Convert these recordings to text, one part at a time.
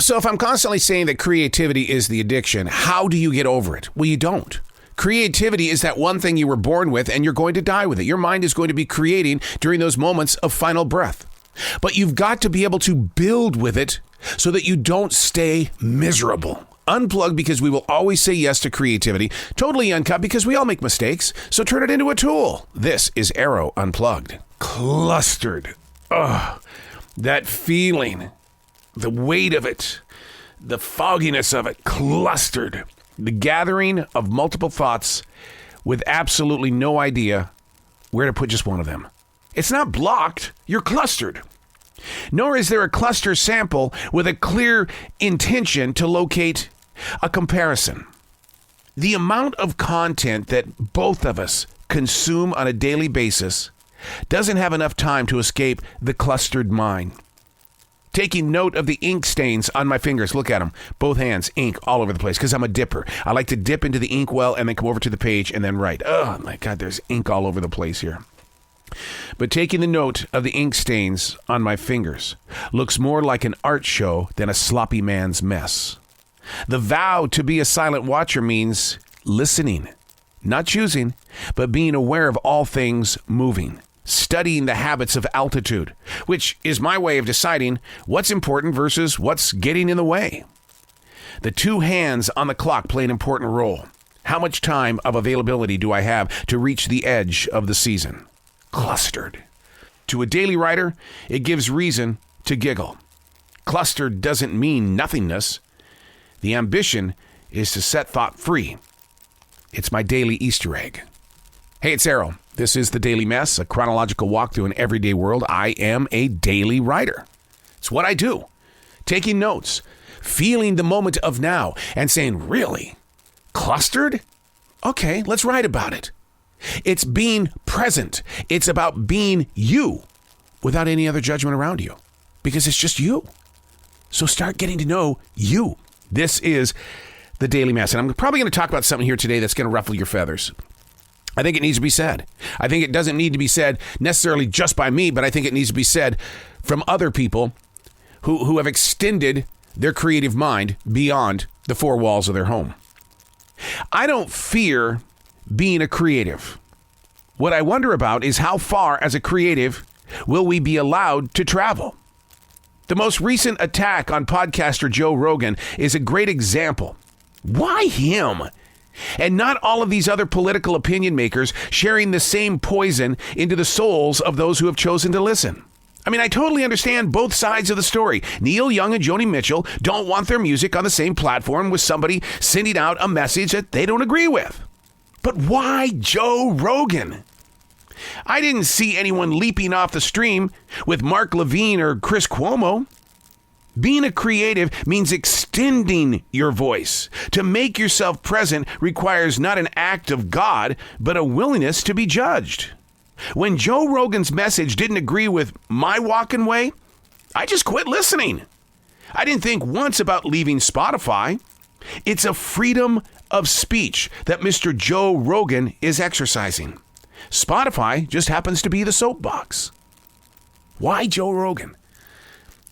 So if I'm constantly saying that creativity is the addiction, how do you get over it? Well, you don't. Creativity is that one thing you were born with and you're going to die with it. Your mind is going to be creating during those moments of final breath. But you've got to be able to build with it so that you don't stay miserable. Unplugged because we will always say yes to creativity. Totally uncut because we all make mistakes. So turn it into a tool. This is Arroe Unplugged. Clustered. Ugh. That feeling, the weight of it, the fogginess of it, clustered. The gathering of multiple thoughts with absolutely no idea where to put just one of them. It's not blocked. You're clustered. Nor is there a cluster sample with a clear intention to locate a comparison. The amount of content that both of us consume on a daily basis doesn't have enough time to escape the clustered mind. Taking note of the ink stains on my fingers. Look at them. Both hands, ink all over the place because I'm a dipper. I like to dip into the ink well and then come over to the page and then write. Oh my God, there's ink all over the place here. But taking the note of the ink stains on my fingers looks more like an art show than a sloppy man's mess. The vow to be a silent watcher means listening, not choosing, but being aware of all things moving, studying the habits of altitude, which is my way of deciding what's important versus what's getting in the way. The two hands on the clock play an important role. How much time of availability do I have to reach the edge of the season? Clustered. To a daily writer, it gives reason to giggle. Clustered doesn't mean nothingness. The ambition is to set thought free. It's my daily Easter egg. Hey, it's Arroe. This is The Daily Mess, a chronological walk through an everyday world. I am a daily writer. It's what I do. Taking notes, feeling the moment of now, and saying, really? Clustered? Okay, let's write about it. It's being present. It's about being you without any other judgment around you because it's just you. So start getting to know you. This is The Daily Mess. And I'm probably going to talk about something here today that's going to ruffle your feathers. I think it needs to be said. I think it doesn't need to be said necessarily just by me, but I think it needs to be said from other people who have extended their creative mind beyond the four walls of their home. I don't fear being a creative. What I wonder about is how far as a creative will we be allowed to travel? The most recent attack on podcaster Joe Rogan is a great example. Why him? And not all of these other political opinion makers sharing the same poison into the souls of those who have chosen to listen. I mean, I totally understand both sides of the story. Neil Young and Joni Mitchell don't want their music on the same platform with somebody sending out a message that they don't agree with. But why Joe Rogan? I didn't see anyone leaping off the stream with Mark Levine or Chris Cuomo. Being a creative means extending your voice. To make yourself present requires not an act of God, but a willingness to be judged. When Joe Rogan's message didn't agree with my walking way, I just quit listening. I didn't think once about leaving Spotify. It's a freedom of speech that Mr. Joe Rogan is exercising. Spotify just happens to be the soapbox. Why Joe Rogan?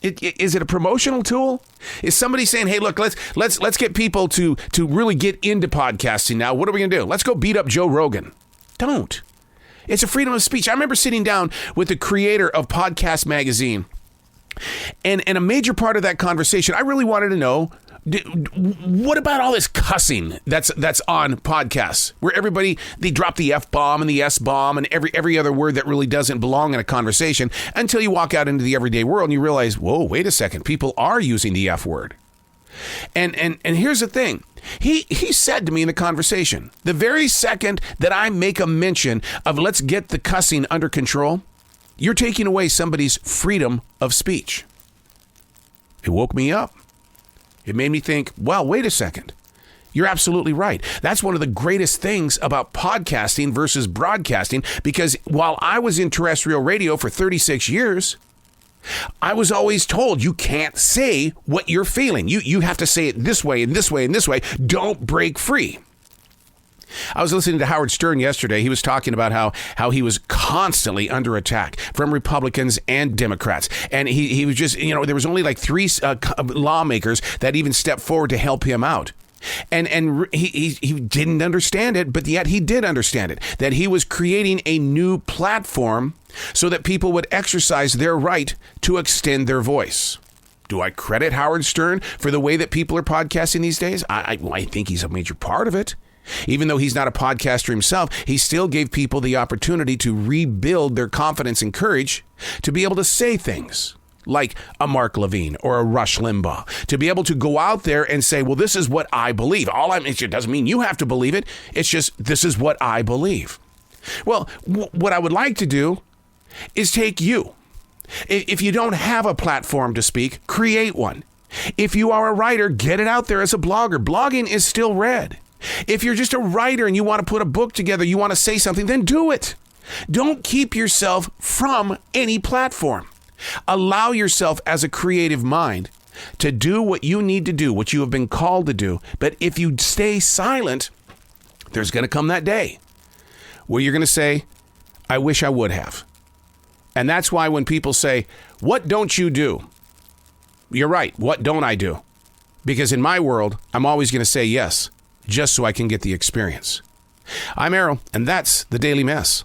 Is it a promotional tool? Is somebody saying, "Hey, look, let's get people to really get into podcasting now. What are we gonna do? Let's go beat up Joe Rogan." Don't. It's a freedom of speech. I remember sitting down with the creator of Podcast Magazine, and a major part of that conversation, I really wanted to know, what about all this cussing that's on podcasts where everybody, they drop the F-bomb and the S-bomb and every other word that really doesn't belong in a conversation until you walk out into the everyday world and you realize, whoa, wait a second, people are using the F word. And here's the thing. He said to me in the conversation, the very second that I make a mention of let's get the cussing under control, you're taking away somebody's freedom of speech. It woke me up. It made me think, well, wait a second. You're absolutely right. That's one of the greatest things about podcasting versus broadcasting, because while I was in terrestrial radio for 36 years, I was always told you can't say what you're feeling. You have to say it this way and this way and this way. Don't break free. I was listening to Howard Stern yesterday. He was talking about how he was constantly under attack from Republicans and Democrats. And he was just, there was only like 3 lawmakers that even stepped forward to help him out. And he didn't understand it, but yet he did understand it, that he was creating a new platform so that people would exercise their right to extend their voice. Do I credit Howard Stern for the way that people are podcasting these days? I think he's a major part of it. Even though he's not a podcaster himself, he still gave people the opportunity to rebuild their confidence and courage to be able to say things like a Mark Levine or a Rush Limbaugh, to be able to go out there and say, well, this is what I believe. It doesn't mean you have to believe it. It's just, this is what I believe. Well, what I would like to do is take you. If you don't have a platform to speak, create one. If you are a writer, get it out there as a blogger. Blogging is still read. If you're just a writer and you want to put a book together, you want to say something, then do it. Don't keep yourself from any platform. Allow yourself as a creative mind to do what you need to do, what you have been called to do. But if you stay silent, there's going to come that day where you're going to say, I wish I would have. And that's why when people say, what don't you do? You're right. What don't I do? Because in my world, I'm always going to say yes, just so I can get the experience. I'm Arroe, and that's the Daily Mess.